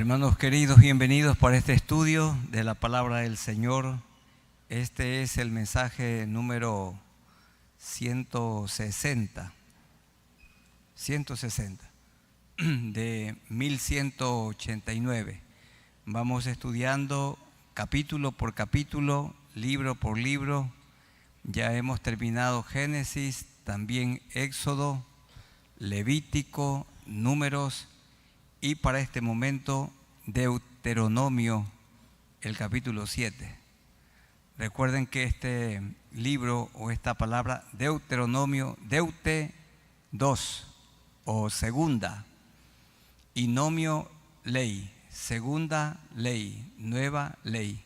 Hermanos queridos, bienvenidos para este estudio de la palabra del Señor. Este es el mensaje número 160 de 1189. Vamos estudiando capítulo por capítulo, libro por libro. Ya hemos terminado Génesis, también Éxodo, Levítico, Números y para este momento Deuteronomio, el capítulo 7. Recuerden que este libro o esta palabra Deuteronomio, Deute 2 o segunda, y nomio ley, segunda ley, nueva ley.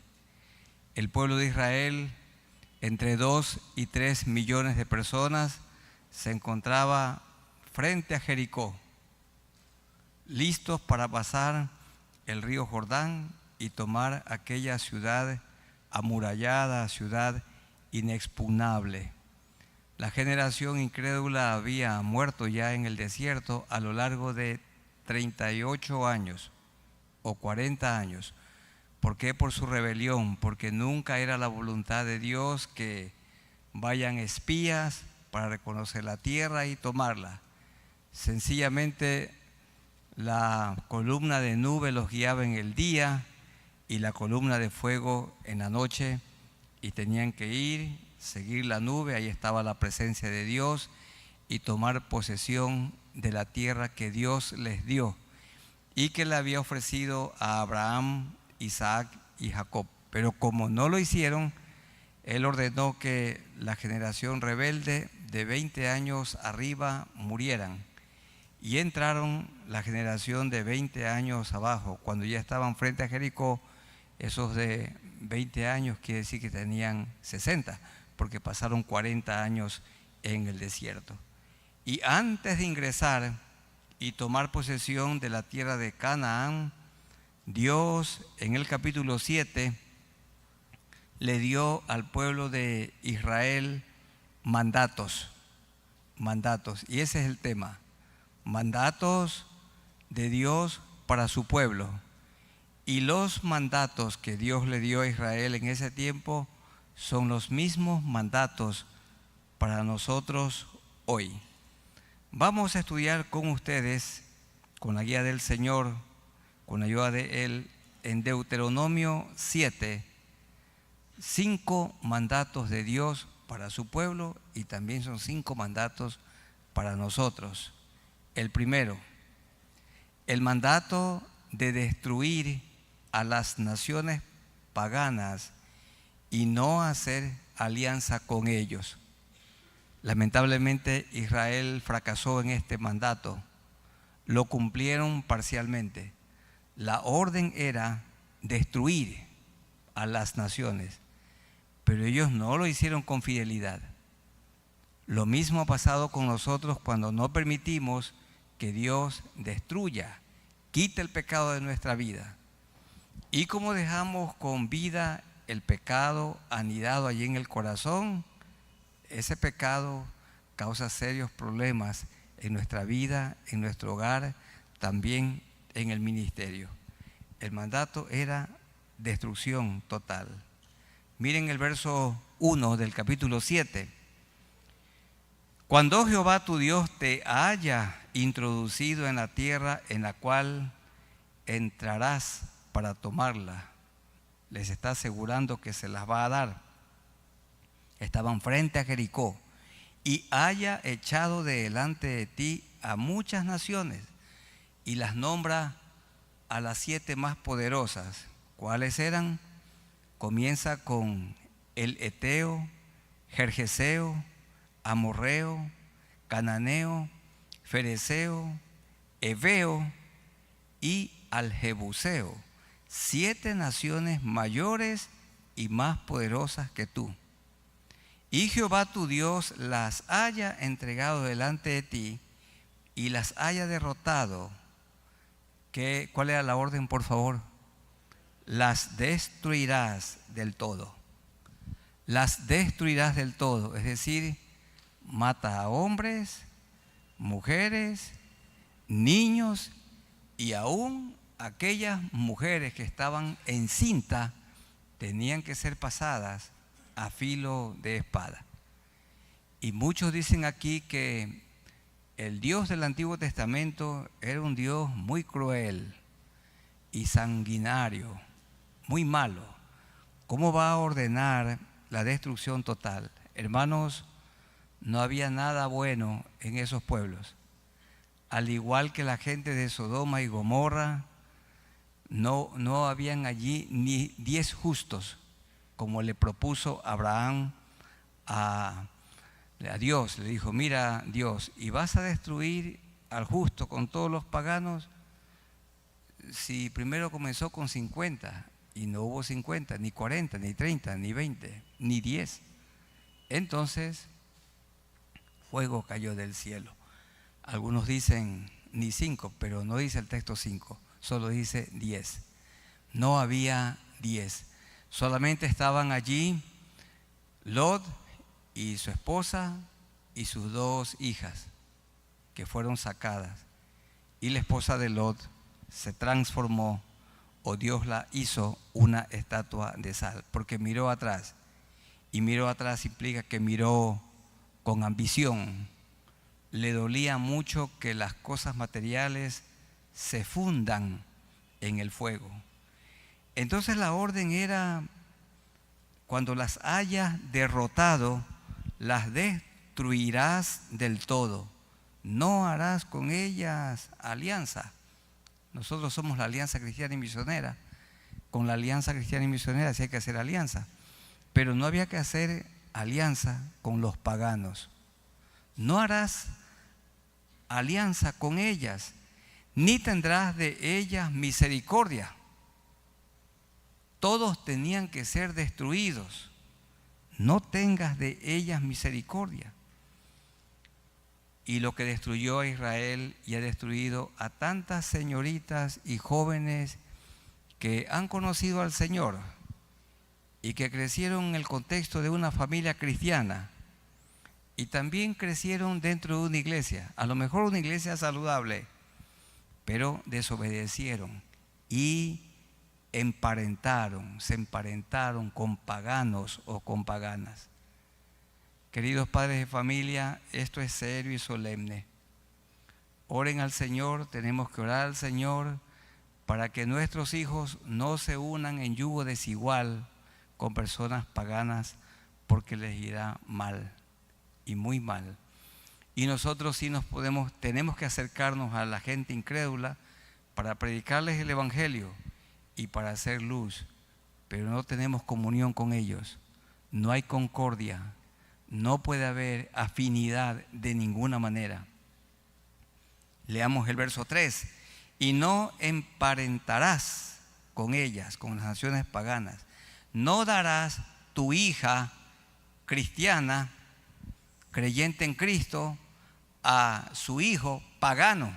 El pueblo de Israel, entre 2 y 3 millones de personas, se encontraba frente a Jericó, listos para pasar el río Jordán y tomar aquella ciudad amurallada, ciudad inexpugnable. La generación incrédula había muerto ya en el desierto a lo largo de 38 años o 40 años. ¿Por qué? Por su rebelión, porque nunca era la voluntad de Dios que vayan espías para reconocer la tierra y tomarla. Sencillamente la columna de nube los guiaba en el día y la columna de fuego en la noche, y tenían que ir, seguir la nube, ahí estaba la presencia de Dios, y tomar posesión de la tierra que Dios les dio y que le había ofrecido a Abraham, Isaac y Jacob. Pero como no lo hicieron, Él ordenó que la generación rebelde de 20 años arriba murieran. Y entraron la generación de 20 años abajo. Cuando ya estaban frente a Jericó, esos de 20 años quiere decir que tenían 60, porque pasaron 40 años en el desierto. Y antes de ingresar y tomar posesión de la tierra de Canaán, Dios en el capítulo 7 le dio al pueblo de Israel mandatos. Y ese es el tema. Mandatos de Dios para su pueblo. Y los mandatos que Dios le dio a Israel en ese tiempo son los mismos mandatos para nosotros hoy. Vamos a estudiar con ustedes, con la guía del Señor, con la ayuda de Él, en Deuteronomio 7, 5 mandatos de Dios para su pueblo, y también son 5 mandatos para nosotros. El primero, el mandato de destruir a las naciones paganas y no hacer alianza con ellos. Lamentablemente Israel fracasó en este mandato, lo cumplieron parcialmente. La orden era destruir a las naciones, pero ellos no lo hicieron con fidelidad. Lo mismo ha pasado con nosotros cuando no permitimos que Dios destruya, quite el pecado de nuestra vida. Y como dejamos con vida el pecado anidado allí en el corazón, ese pecado causa serios problemas en nuestra vida, en nuestro hogar, también en el ministerio. El mandato era destrucción total. Miren el verso 1 del capítulo 7. Cuando Jehová tu Dios te haya introducido en la tierra en la cual entrarás para tomarla, les está asegurando que se las va a dar. Estaban frente a Jericó. Y haya echado de delante de ti a muchas naciones, y las nombra a las 7 más poderosas. ¿Cuáles eran? Comienza con el Eteo, Gergeseo, Amorreo, Cananeo, Fereceo, Heveo y al Jebuseo. 7 naciones mayores y más poderosas que tú. Y Jehová tu Dios las haya entregado delante de ti y las haya derrotado. ¿Cuál era la orden, por favor? Las destruirás del todo. Las destruirás del todo, es decir, mata a hombres, mujeres, niños y aún aquellas mujeres que estaban encinta tenían que ser pasadas a filo de espada. Y muchos dicen aquí que el Dios del Antiguo Testamento era un Dios muy cruel y sanguinario, muy malo. ¿Cómo va a ordenar la destrucción total? Hermanos, no había nada bueno en esos pueblos. Al igual que la gente de Sodoma y Gomorra, no habían allí ni 10 justos, como le propuso Abraham a Dios. Le dijo: mira, Dios, ¿y vas a destruir al justo con todos los paganos? Si primero comenzó con 50 y no hubo 50, ni 40, ni 30, ni 20, ni 10. Entonces, fuego cayó del cielo. Algunos dicen ni 5, pero no dice el texto 5, solo dice 10. No había 10. Solamente estaban allí Lot y su esposa y sus 2 hijas, que fueron sacadas. Y la esposa de Lot se transformó, o Dios la hizo una estatua de sal, porque miró atrás. Y miró atrás implica que miró con ambición. Le dolía mucho que las cosas materiales se fundan en el fuego. Entonces la orden era: cuando las hayas derrotado, las destruirás del todo. No harás con ellas alianza. Nosotros somos la Alianza Cristiana y Misionera. Con la Alianza Cristiana y Misionera sí hay que hacer alianza. Pero no había que hacer alianza con los paganos. No harás alianza con ellas, ni tendrás de ellas misericordia. Todos tenían que ser destruidos. No tengas de ellas misericordia. Y lo que destruyó a Israel y ha destruido a tantas señoritas y jóvenes que han conocido al Señor y que crecieron en el contexto de una familia cristiana y también crecieron dentro de una iglesia, a lo mejor una iglesia saludable, pero desobedecieron y se emparentaron con paganos o con paganas. Queridos padres de familia, esto es serio y solemne. Oren al Señor, tenemos que orar al Señor para que nuestros hijos no se unan en yugo desigual con personas paganas, porque les irá mal y muy mal. Y nosotros sí tenemos que acercarnos a la gente incrédula para predicarles el Evangelio y para hacer luz, pero no tenemos comunión con ellos, no hay concordia, no puede haber afinidad de ninguna manera. Leamos el verso 3. Y no emparentarás con ellas, con las naciones paganas. No darás tu hija cristiana, creyente en Cristo, a su hijo pagano.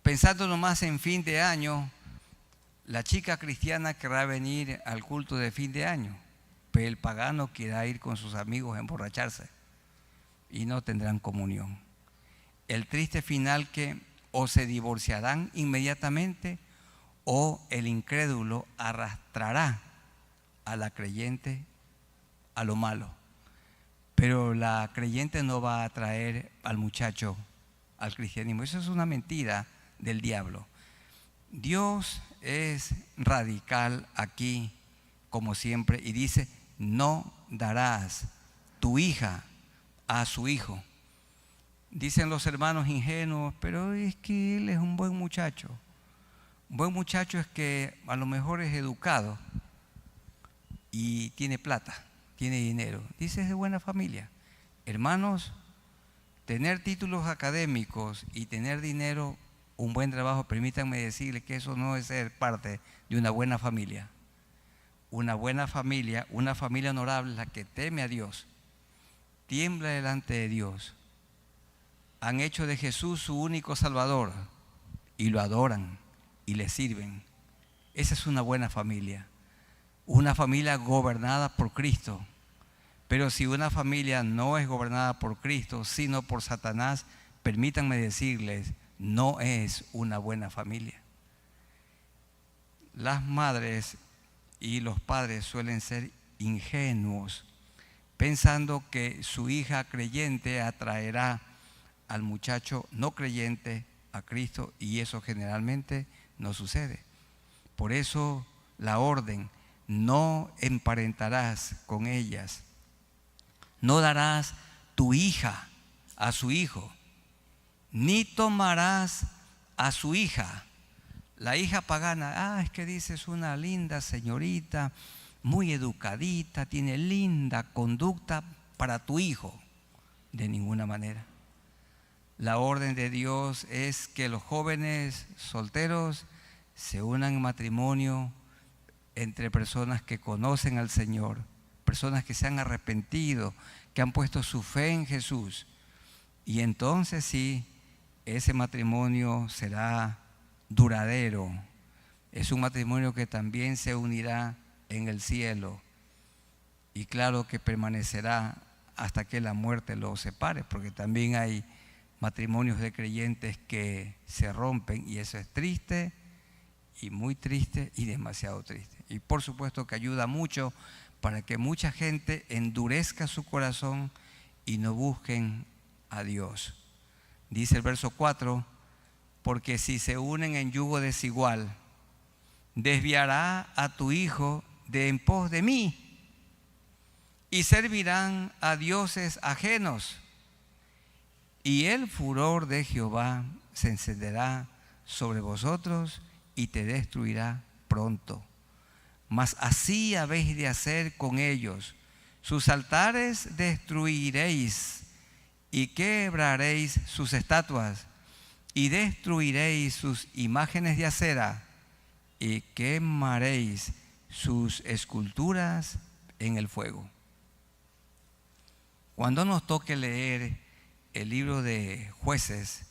Pensando nomás en fin de año, la chica cristiana querrá venir al culto de fin de año, pero el pagano quiera ir con sus amigos a emborracharse y no tendrán comunión. El triste final que o se divorciarán inmediatamente o el incrédulo arrastrará a la creyente a lo malo. Pero la creyente no va a traer al muchacho al cristianismo. Eso es una mentira del diablo. Dios es radical aquí, como siempre, y dice: no darás tu hija a su hijo. Dicen los hermanos ingenuos: pero es que él es un buen muchacho. Un buen muchacho es que a lo mejor es educado y tiene plata, tiene dinero. Dice: es de buena familia. Hermanos, tener títulos académicos y tener dinero, un buen trabajo, permítanme decirles que eso no es ser parte de una buena familia. Una buena familia, una familia honorable, la que teme a Dios, tiembla delante de Dios, han hecho de Jesús su único Salvador y lo adoran y le sirven. Esa es una buena familia gobernada por Cristo. Pero si una familia no es gobernada por Cristo, sino por Satanás, permítanme decirles, no es una buena familia. Las madres y los padres suelen ser ingenuos, pensando que su hija creyente atraerá al muchacho no creyente a Cristo, y eso generalmente no sucede. Por eso la orden: no emparentarás con ellas, no darás tu hija a su hijo, ni tomarás a su hija. La hija pagana, es que dices una linda señorita, muy educadita, tiene linda conducta para tu hijo. De ninguna manera. La orden de Dios es que los jóvenes solteros se unan en matrimonio entre personas que conocen al Señor, personas que se han arrepentido, que han puesto su fe en Jesús. Y entonces sí, ese matrimonio será duradero. Es un matrimonio que también se unirá en el cielo, y claro que permanecerá hasta que la muerte los separe, porque también hay matrimonios de creyentes que se rompen, y eso es triste, y muy triste, y demasiado triste. Y por supuesto que ayuda mucho para que mucha gente endurezca su corazón y no busquen a Dios. Dice el verso 4: porque si se unen en yugo desigual, desviará a tu hijo de en pos de mí, y servirán a dioses ajenos, y el furor de Jehová se encenderá sobre vosotros y te destruirá pronto. Mas así habéis de hacer con ellos: sus altares destruiréis, y quebraréis sus estatuas, y destruiréis sus imágenes de acera, y quemaréis sus esculturas en el fuego. Cuando nos toque leer el libro de Jueces,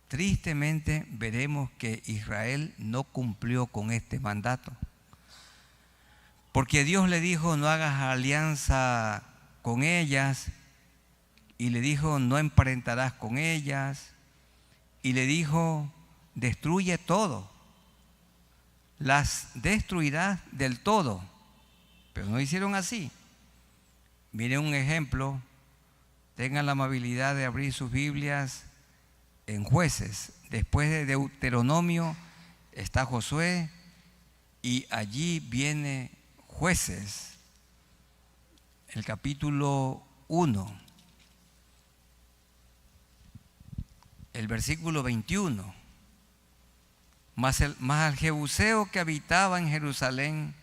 tristemente veremos que Israel no cumplió con este mandato. Porque Dios le dijo: no hagas alianza con ellas, y le dijo: no emparentarás con ellas, y le dijo: destruye todo, las destruirás del todo. Pero no hicieron así. Miren un ejemplo, tengan la amabilidad de abrir sus Biblias en Jueces. Después de Deuteronomio está Josué, y allí viene Jueces, el capítulo 1, el versículo 21. Mas al jebuseo que habitaba en Jerusalén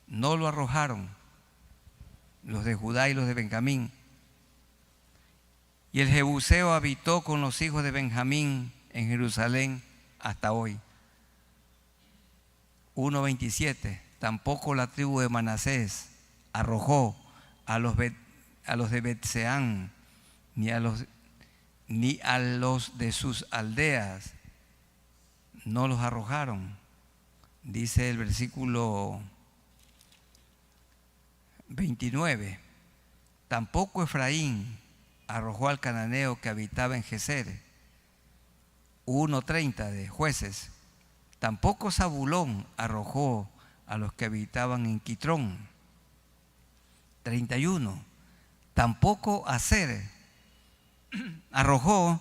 no lo arrojaron, los de Judá y los de Benjamín. Y el jebuseo habitó con los hijos de Benjamín en Jerusalén hasta hoy. 1:27. Tampoco la tribu de Manasés arrojó a los de Betseán, ni a los de sus aldeas, no los arrojaron. Dice el versículo 29. Tampoco Efraín arrojó al cananeo que habitaba en Geser. 1:30 de Jueces. Tampoco Zabulón arrojó a los que habitaban en Quitrón. 31. Tampoco Aser arrojó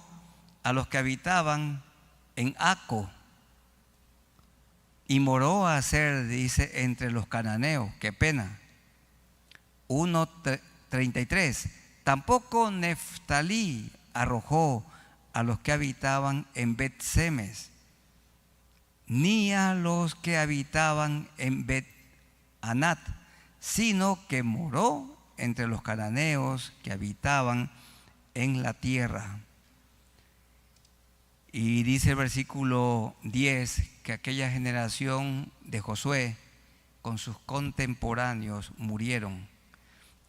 a los que habitaban en Aco. Y moró Aser, dice, entre los cananeos. Qué pena. 1:33. Tampoco Neftalí arrojó a los que habitaban en Bet-Semes, ni a los que habitaban en Bet-Anat, sino que moró entre los cananeos que habitaban en la tierra. Y dice el versículo 10 que aquella generación de Josué con sus contemporáneos murieron,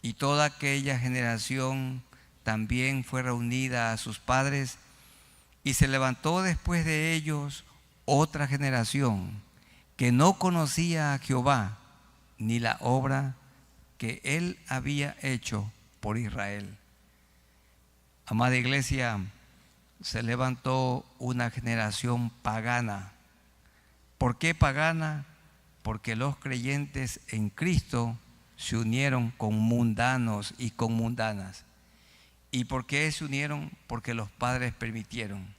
y toda aquella generación también fue reunida a sus padres, y se levantó después de ellos otra generación que no conocía a Jehová ni la obra que él había hecho por Israel. Amada iglesia, se levantó una generación pagana. ¿Por qué pagana? Porque los creyentes en Cristo se unieron con mundanos y con mundanas. ¿Y por qué se unieron? Porque los padres permitieron.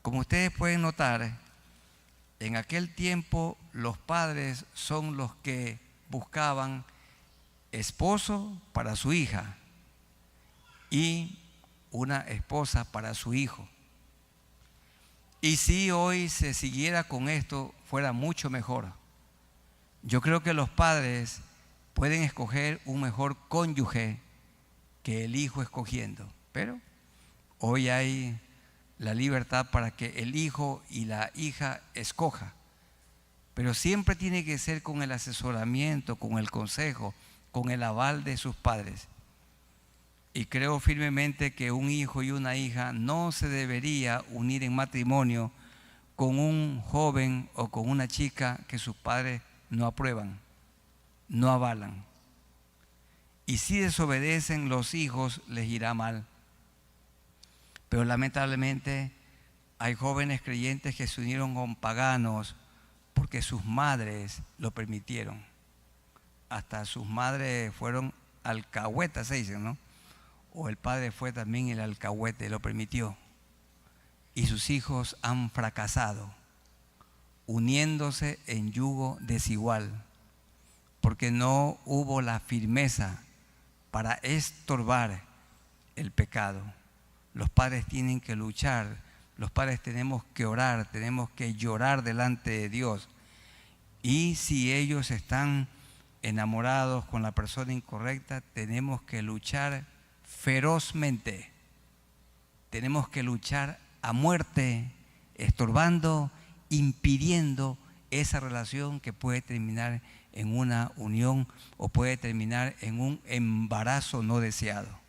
Como ustedes pueden notar, en aquel tiempo los padres son los que buscaban esposo para su hija y una esposa para su hijo. Y si hoy se siguiera con esto, fuera mucho mejor. Yo creo que los padres pueden escoger un mejor cónyuge que el hijo escogiendo, pero hoy hay la libertad para que el hijo y la hija escoja, pero siempre tiene que ser con el asesoramiento, con el consejo, con el aval de sus padres. Y creo firmemente que un hijo y una hija no se debería unir en matrimonio con un joven o con una chica que sus padres no aprueban, no avalan. Y si desobedecen, los hijos les irá mal. Pero lamentablemente hay jóvenes creyentes que se unieron con paganos porque sus madres lo permitieron. Hasta sus madres fueron alcahuetas, se dicen, ¿no? O el padre fue también el alcahuete, lo permitió. Y sus hijos han fracasado, uniéndose en yugo desigual, porque no hubo la firmeza para estorbar el pecado. Los padres tienen que luchar, los padres tenemos que orar, tenemos que llorar delante de Dios. Y si ellos están enamorados con la persona incorrecta, tenemos que luchar ferozmente. Tenemos que luchar a muerte, estorbando, impidiendo esa relación que puede terminar en una unión o puede terminar en un embarazo no deseado.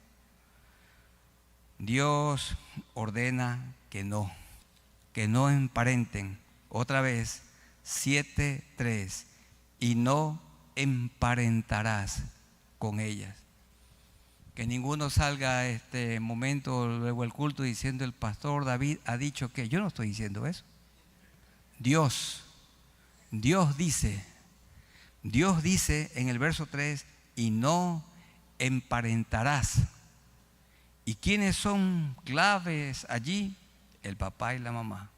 Dios ordena que no emparenten. Otra vez, 7:3, y no emparentarás con ellas. Que ninguno salga a este momento, luego el culto, diciendo el pastor David ha dicho que. Yo no estoy diciendo eso. Dios dice en el verso 3, y no emparentarás. ¿Y quiénes son claves allí? El papá y la mamá.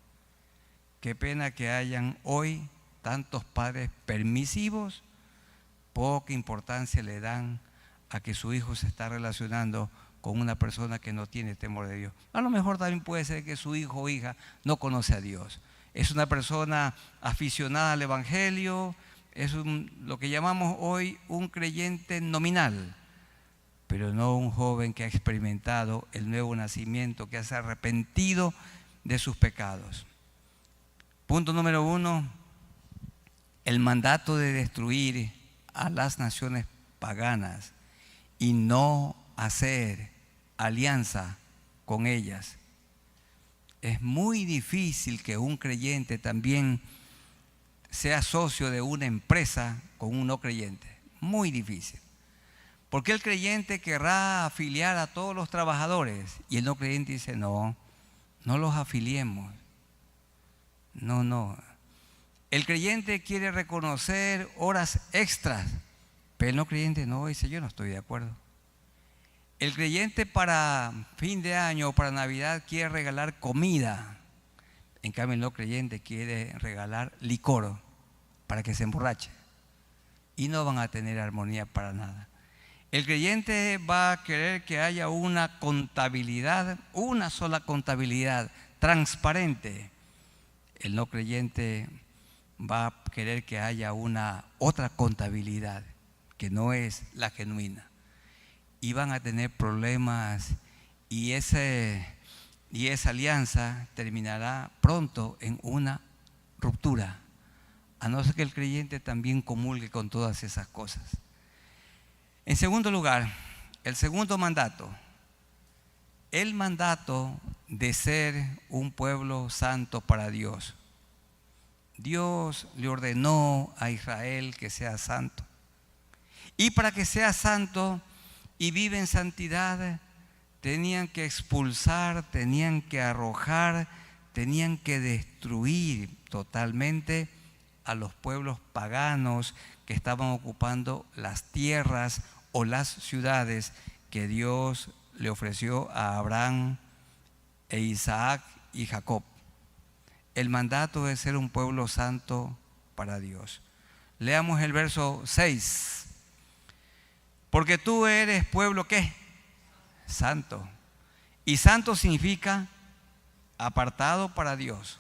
Qué pena que hayan hoy tantos padres permisivos, poca importancia le dan a que su hijo se está relacionando con una persona que no tiene temor de Dios. A lo mejor también puede ser que su hijo o hija no conoce a Dios. Es una persona aficionada al Evangelio, es lo que llamamos hoy un creyente nominal, pero no un joven que ha experimentado el nuevo nacimiento, que se ha arrepentido de sus pecados. Punto número 1, el mandato de destruir a las naciones paganas y no hacer alianza con ellas. Es muy difícil que un creyente también sea socio de una empresa con un no creyente. Muy difícil. Porque el creyente querrá afiliar a todos los trabajadores y el no creyente dice, no los afiliemos. No. El creyente quiere reconocer horas extras, pero el no creyente no, dice, yo no estoy de acuerdo. El creyente para fin de año o para Navidad quiere regalar comida. En cambio el no creyente quiere regalar licor para que se emborrache. Y no van a tener armonía para nada. El creyente va a querer que haya una contabilidad, una sola contabilidad transparente. El no creyente va a querer que haya una otra contabilidad que no es la genuina. Y van a tener problemas y esa alianza terminará pronto en una ruptura, a no ser que el creyente también comulgue con todas esas cosas. En segundo lugar, el segundo mandato, el mandato de ser un pueblo santo para Dios. Dios le ordenó a Israel que sea santo. Y para que sea santo y vive en santidad, tenían que expulsar, tenían que arrojar, tenían que destruir totalmente a los pueblos paganos que estaban ocupando las tierras o las ciudades que Dios le ofreció a Abraham e Isaac y Jacob. El mandato de ser un pueblo santo para Dios. Leamos el verso 6. Porque tú eres pueblo, ¿qué? Santo. Y santo significa apartado para Dios.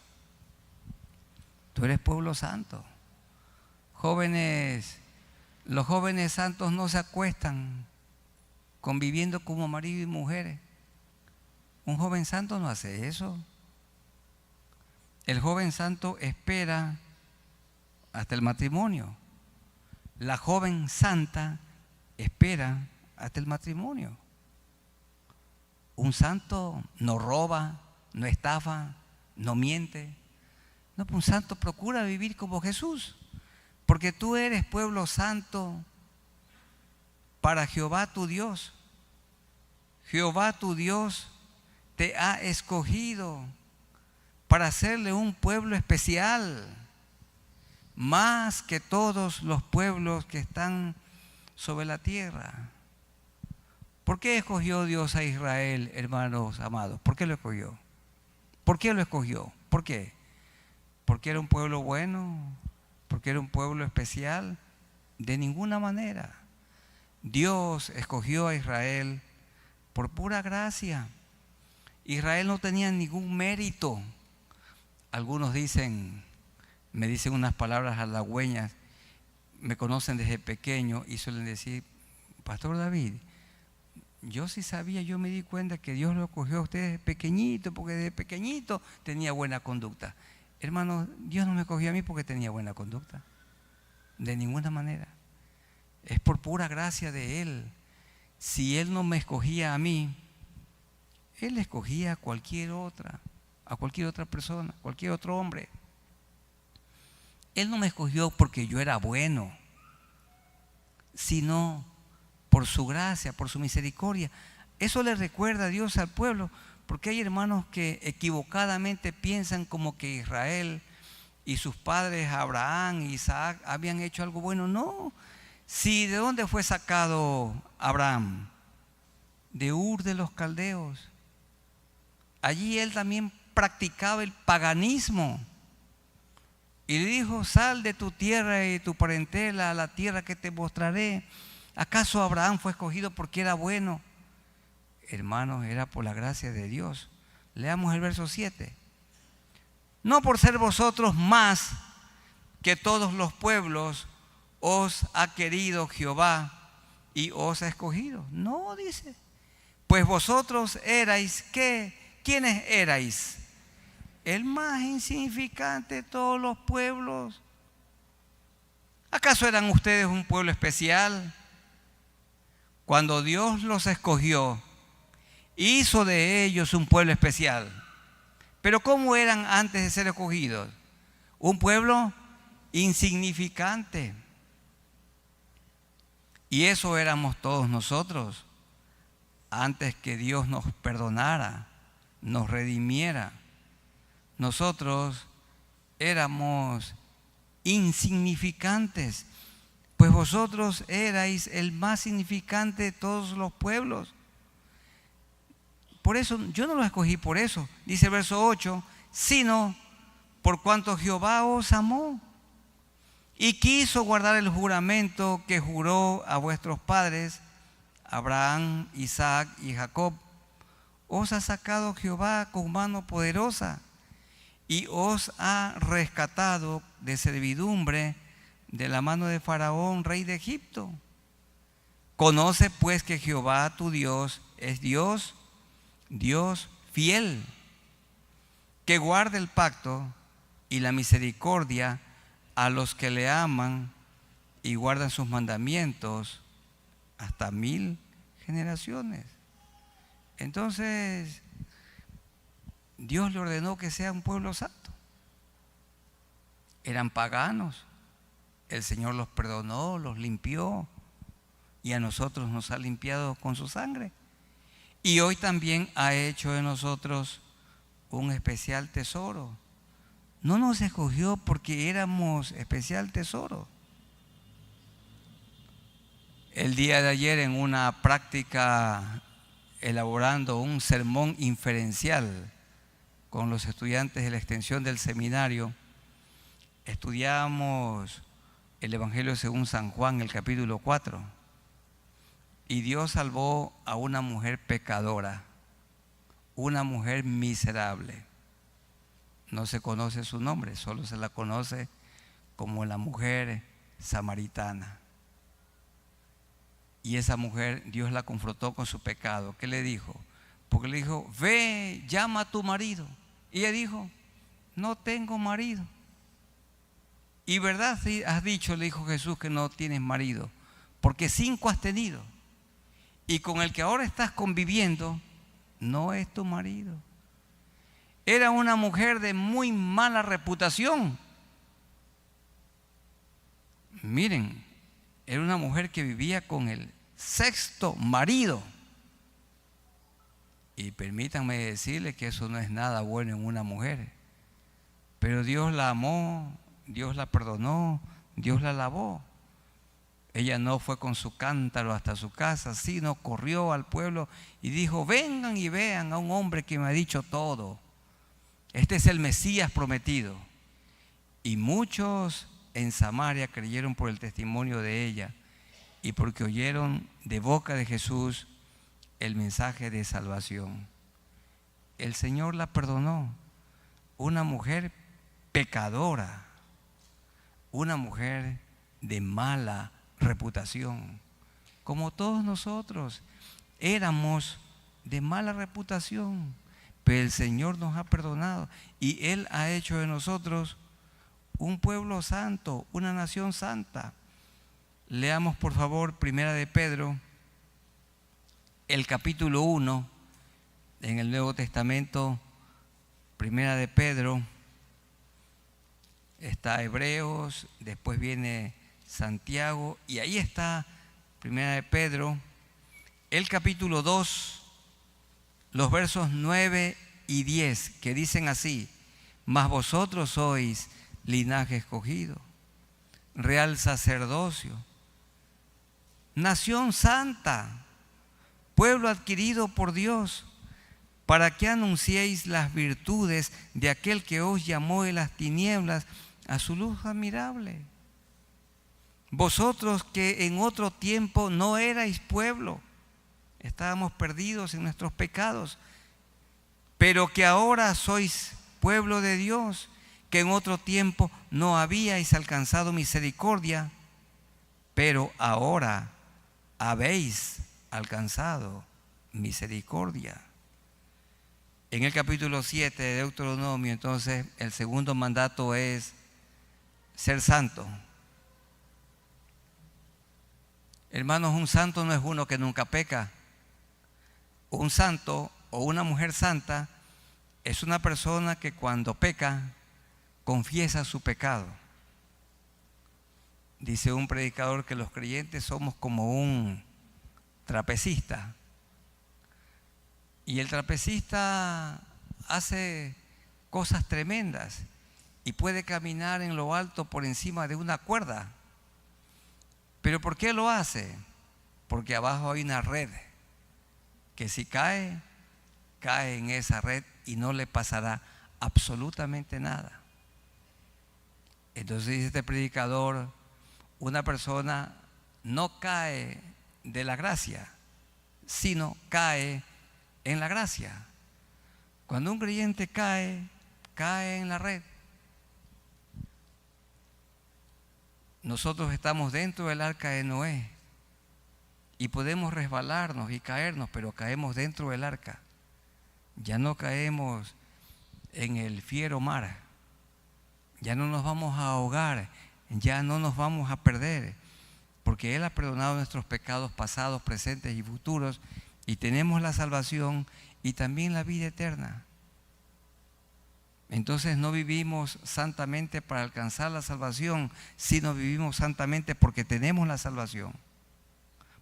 Tú eres pueblo santo. Jóvenes, los jóvenes santos no se acuestan conviviendo como marido y mujeres. Un joven santo no hace eso. El joven santo espera hasta el matrimonio. La joven santa espera hasta el matrimonio. Un santo no roba, no estafa, no miente. No, un santo procura vivir como Jesús, porque tú eres pueblo santo para Jehová tu Dios. Jehová tu Dios te ha escogido para hacerle un pueblo especial, más que todos los pueblos que están sobre la tierra. ¿Por qué escogió Dios a Israel, hermanos amados? ¿Por qué lo escogió? ¿Por qué lo escogió? ¿Por qué? ¿Porque era un pueblo bueno? ¿Porque era un pueblo especial? De ninguna manera. Dios escogió a Israel por pura gracia. Israel no tenía ningún mérito. Algunos me dicen unas palabras halagüeñas, me conocen desde pequeño y suelen decir: Pastor David, yo sí sabía, yo me di cuenta que Dios lo escogió a usted desde pequeñito, porque desde pequeñito tenía buena conducta. Hermano, Dios no me escogió a mí porque tenía buena conducta, de ninguna manera. Es por pura gracia de Él. Si Él no me escogía a mí, Él escogía a cualquier otra persona, cualquier otro hombre. Él no me escogió porque yo era bueno, sino por su gracia, por su misericordia. Eso le recuerda a Dios al pueblo, porque hay hermanos que equivocadamente piensan como que Israel y sus padres Abraham e Isaac habían hecho algo bueno. No. Si ¿de dónde fue sacado Abraham? De Ur de los Caldeos. Allí él también practicaba el paganismo. Y le dijo: sal de tu tierra y tu parentela a la tierra que te mostraré. ¿Acaso Abraham fue escogido porque era bueno? Hermanos, era por la gracia de Dios. Leamos el verso 7. No por ser vosotros más que todos los pueblos os ha querido Jehová y os ha escogido. No, dice. Pues vosotros erais, ¿qué? ¿Quiénes erais? El más insignificante de todos los pueblos. ¿Acaso eran ustedes un pueblo especial? Cuando Dios los escogió, hizo de ellos un pueblo especial. Pero ¿cómo eran antes de ser escogidos? Un pueblo insignificante. Y eso éramos todos nosotros, antes que Dios nos perdonara, nos redimiera. Nosotros éramos insignificantes, pues vosotros erais el más significante de todos los pueblos. Por eso, yo no los escogí por eso, dice el verso 8, sino por cuanto Jehová os amó y quiso guardar el juramento que juró a vuestros padres, Abraham, Isaac y Jacob. Os ha sacado Jehová con mano poderosa y os ha rescatado de servidumbre de la mano de Faraón, rey de Egipto. Conoce pues que Jehová tu Dios es Dios, Dios fiel, que guarda el pacto y la misericordia a los que le aman y guardan sus mandamientos hasta 1000 generaciones. Entonces, Dios le ordenó que sea un pueblo santo. Eran paganos. El Señor los perdonó, los limpió y a nosotros nos ha limpiado con su sangre. Y hoy también ha hecho de nosotros un especial tesoro. No nos escogió porque éramos especial tesoro. El día de ayer, en una práctica elaborando un sermón inferencial con los estudiantes de la extensión del seminario, estudiamos el Evangelio según San Juan, el capítulo 4. Y Dios salvó a una mujer pecadora, una mujer miserable. No se conoce su nombre, solo se la conoce como la mujer samaritana. Y esa mujer, Dios la confrontó con su pecado. ¿Qué le dijo? Porque le dijo, ve, llama a tu marido. Y ella dijo, no tengo marido. Y verdad has dicho, le dijo Jesús, que no tienes marido, porque 5 has tenido. Y con el que ahora estás conviviendo, no es tu marido. Era una mujer de muy mala reputación. Miren, era una mujer que vivía con el 6º marido. Y permítanme decirle que eso no es nada bueno en una mujer. Pero Dios la amó, Dios la perdonó, Dios la lavó. Ella no fue con su cántaro hasta su casa, sino corrió al pueblo y dijo, vengan y vean a un hombre que me ha dicho todo. Este es el Mesías prometido. Y muchos en Samaria creyeron por el testimonio de ella y porque oyeron de boca de Jesús el mensaje de salvación. El Señor la perdonó. Una mujer pecadora, una mujer de mala reputación, como todos nosotros éramos de mala reputación, pero el Señor nos ha perdonado y Él ha hecho de nosotros un pueblo santo, una nación santa. Leamos por favor Primera de Pedro, el capítulo 1 en el Nuevo Testamento. Primera de Pedro, está Hebreos, después viene Santiago y ahí está Primera de Pedro, el capítulo 2, los versos 9 y 10, que dicen así: mas vosotros sois linaje escogido, real sacerdocio, nación santa, pueblo adquirido por Dios, para que anunciéis las virtudes de aquel que os llamó de las tinieblas a su luz admirable. Vosotros que en otro tiempo no erais pueblo, estábamos perdidos en nuestros pecados, pero que ahora sois pueblo de Dios, que en otro tiempo no habíais alcanzado misericordia, pero ahora habéis alcanzado misericordia. En el capítulo 7 de Deuteronomio, entonces, el segundo mandato es ser santo. Hermanos, un santo no es uno que nunca peca. Un santo o una mujer santa es una persona que cuando peca, confiesa su pecado. Dice un predicador que los creyentes somos como un trapecista. Y el trapecista hace cosas tremendas y puede caminar en lo alto por encima de una cuerda. ¿Pero por qué lo hace? Porque abajo hay una red que si cae, cae en esa red y no le pasará absolutamente nada. Entonces dice este predicador, una persona no cae de la gracia, sino cae en la gracia. Cuando un creyente cae, cae en la red. Nosotros estamos dentro del arca de Noé y podemos resbalarnos y caernos, pero caemos dentro del arca. Ya no caemos en el fiero mar, ya no nos vamos a ahogar, ya no nos vamos a perder, porque Él ha perdonado nuestros pecados pasados, presentes y futuros, y tenemos la salvación y también la vida eterna. Entonces no vivimos santamente para alcanzar la salvación, sino vivimos santamente porque tenemos la salvación,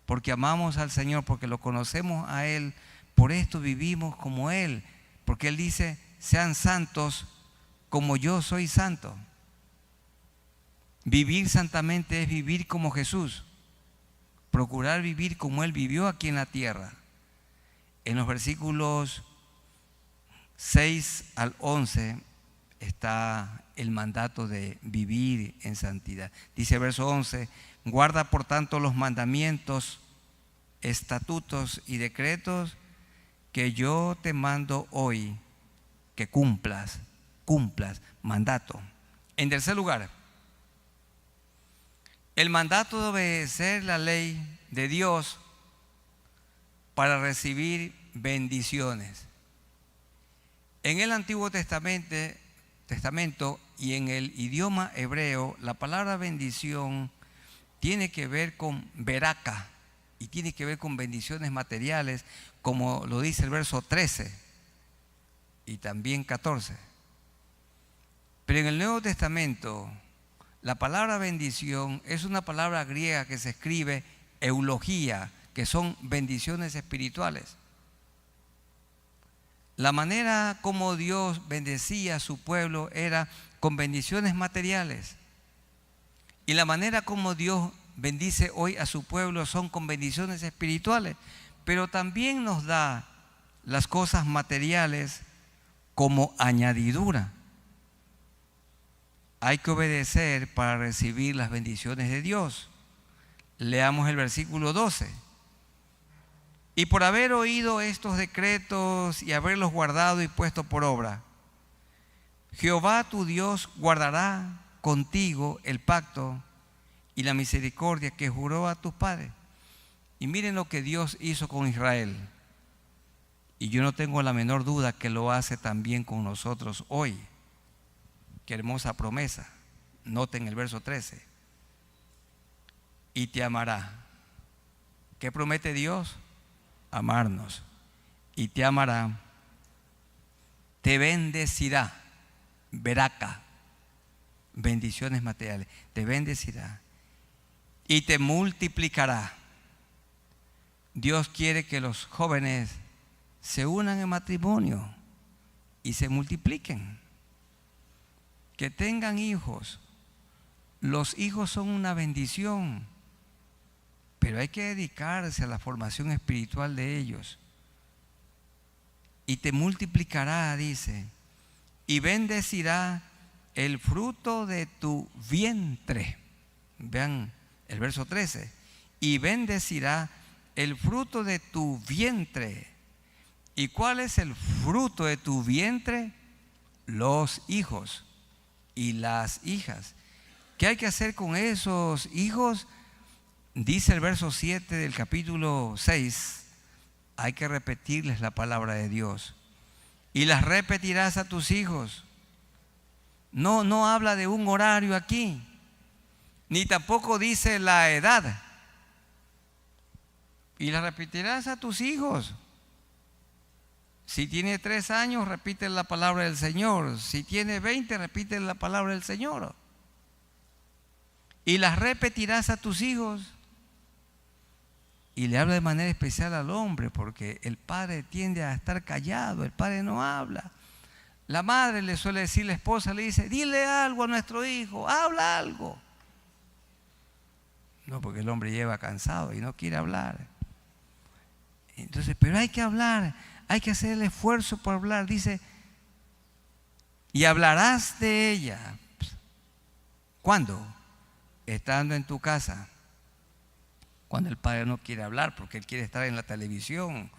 porque amamos al Señor, porque lo conocemos a Él Por esto vivimos como Él, porque Él dice, sean santos como yo soy santo. Vivir santamente es vivir como Jesús, procurar vivir como Él vivió aquí en la tierra. En los versículos 6 al 11 está el mandato de vivir en santidad. Dice verso 11, guarda por tanto los mandamientos, estatutos y decretos que yo te mando hoy, que cumplas, mandato. En tercer lugar, el mandato de obedecer la ley de Dios para recibir bendiciones. En el Antiguo Testamento y en el idioma hebreo, la palabra bendición tiene que ver con veraka y tiene que ver con bendiciones materiales, como lo dice el verso 13 y también 14. Pero en el Nuevo Testamento, la palabra bendición es una palabra griega que se escribe eulogía, que son bendiciones espirituales. La manera como Dios bendecía a su pueblo era con bendiciones materiales. Y la manera como Dios bendice hoy a su pueblo son con bendiciones espirituales. Pero también nos da las cosas materiales como añadidura. Hay que obedecer para recibir las bendiciones de Dios. Leamos el versículo 12. Y por haber oído estos decretos y haberlos guardado y puesto por obra, Jehová tu Dios guardará contigo el pacto y la misericordia que juró a tus padres. Y miren lo que Dios hizo con Israel. Y yo no tengo la menor duda que lo hace también con nosotros hoy. Qué hermosa promesa. Noten el verso 13. Y te amará. ¿Qué promete Dios? Amarnos. Y te amará. Te bendecirá. Veraka. Bendiciones materiales. Te bendecirá. Y te multiplicará. Dios quiere que los jóvenes se unan en matrimonio y se multipliquen. Que tengan hijos. Los hijos son una bendición, pero hay que dedicarse a la formación espiritual de ellos. Y te multiplicará, dice, y bendecirá el fruto de tu vientre. Vean el verso 13. Y bendecirá el fruto de tu vientre. ¿Y cuál es el fruto de tu vientre? Los hijos y las hijas. ¿Qué hay que hacer con esos hijos? Dice el verso 7 del capítulo 6, hay que repetirles la palabra de Dios. Y las repetirás a tus hijos. No habla de un horario aquí, ni tampoco dice la edad. Y las repetirás a tus hijos. Si tiene 3 años, repite la palabra del Señor. Si tiene 20, repite la palabra del Señor. Y las repetirás a tus hijos. Y le habla de manera especial al hombre, porque el padre tiende a estar callado, el padre no habla. La madre le suele decir, la esposa le dice, dile algo a nuestro hijo, habla algo. No, porque el hombre lleva cansado y no quiere hablar. Entonces, pero hay que hablar, hay que hacer el esfuerzo por hablar. Dice, y hablarás de ella. ¿Cuándo? Estando en tu casa. Cuando el padre no quiere hablar porque él quiere estar en la televisión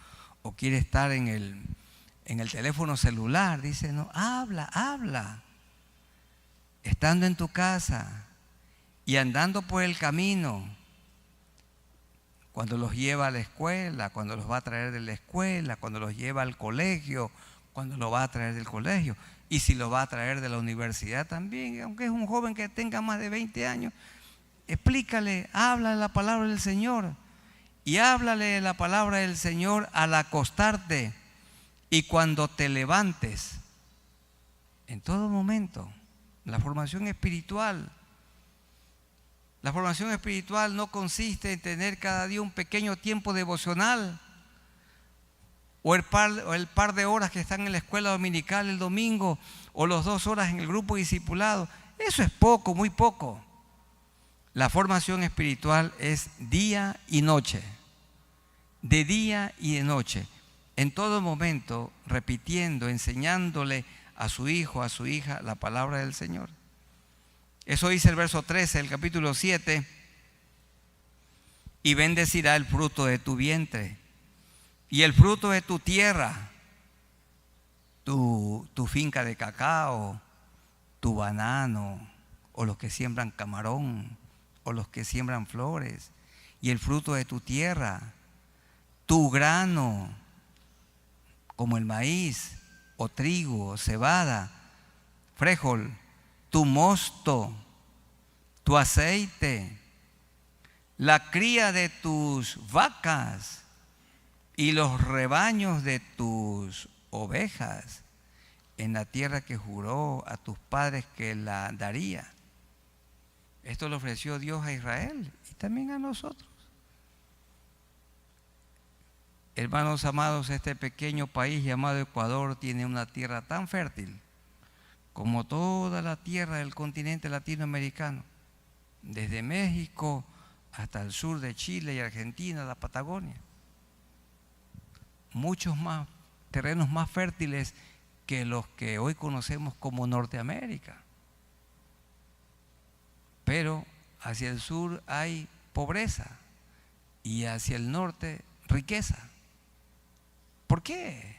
o quiere estar en el teléfono celular, dice, no, habla. Estando en tu casa y andando por el camino, cuando los lleva a la escuela, cuando los va a traer de la escuela, cuando los lleva al colegio, cuando los va a traer del colegio, y si los va a traer de la universidad también, aunque es un joven que tenga más de 20 años, explícale, háblale la palabra del Señor. Y háblale la palabra del Señor al acostarte y cuando te levantes. En todo momento. La formación espiritual. La formación espiritual no consiste en tener cada día un pequeño tiempo devocional o el par de horas que están en la escuela dominical el domingo, o las 2 horas en el grupo discipulado. Eso es poco, muy poco. La formación espiritual es día y noche, de día y de noche, en todo momento, repitiendo, enseñándole a su hijo, a su hija, la palabra del Señor. Eso dice el verso 13 del capítulo 7. Y bendecirá el fruto de tu vientre y el fruto de tu tierra, tu finca de cacao, tu banano, o los que siembran camarón, o los que siembran flores, y el fruto de tu tierra, tu grano, como el maíz, o trigo, o cebada, frijol, tu mosto, tu aceite, la cría de tus vacas y los rebaños de tus ovejas, en la tierra que juró a tus padres que la daría. Esto lo ofreció Dios a Israel y también a nosotros. Hermanos amados, este pequeño país llamado Ecuador tiene una tierra tan fértil como toda la tierra del continente latinoamericano, desde México hasta el sur de Chile y Argentina, la Patagonia. Muchos más terrenos más fértiles que los que hoy conocemos como Norteamérica. Pero hacia el sur hay pobreza y hacia el norte riqueza. ¿Por qué?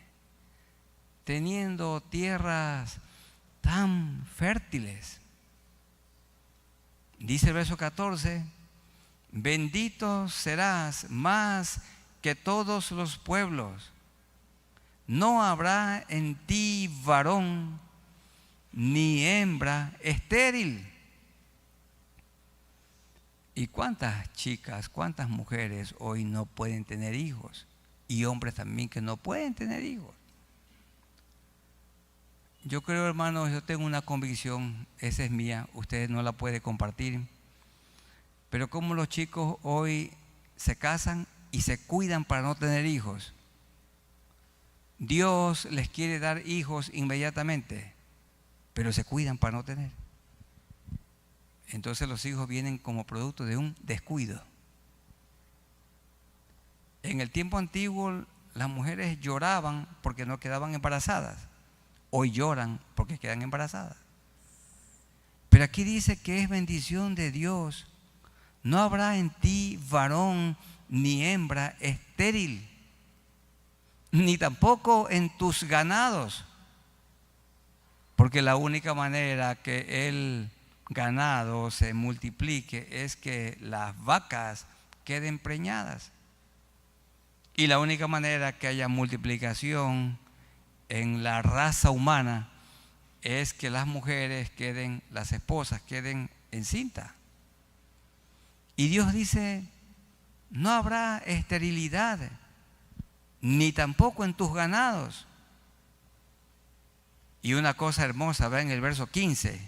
Teniendo tierras tan fértiles. Dice el verso 14, bendito serás más que todos los pueblos. No habrá en ti varón ni hembra estéril. ¿Y cuántas chicas, cuántas mujeres hoy no pueden tener hijos? Y hombres también que no pueden tener hijos. Yo creo, hermanos, yo tengo una convicción, esa es mía, ustedes no la pueden compartir. Pero como los chicos hoy se casan y se cuidan para no tener hijos. Dios les quiere dar hijos inmediatamente, pero se cuidan para no tener. Entonces los hijos vienen como producto de un descuido. En el tiempo antiguo las mujeres lloraban porque no quedaban embarazadas. Hoy lloran porque quedan embarazadas. Pero aquí dice que es bendición de Dios. No habrá en ti varón ni hembra estéril, ni tampoco en tus ganados, porque la única manera que el ganado se multiplique es que las vacas queden preñadas, y la única manera que haya multiplicación en la raza humana es que las mujeres queden, las esposas queden encintas. Y Dios dice, no habrá esterilidad, ni tampoco en tus ganados. Y una cosa hermosa, va en el verso 15,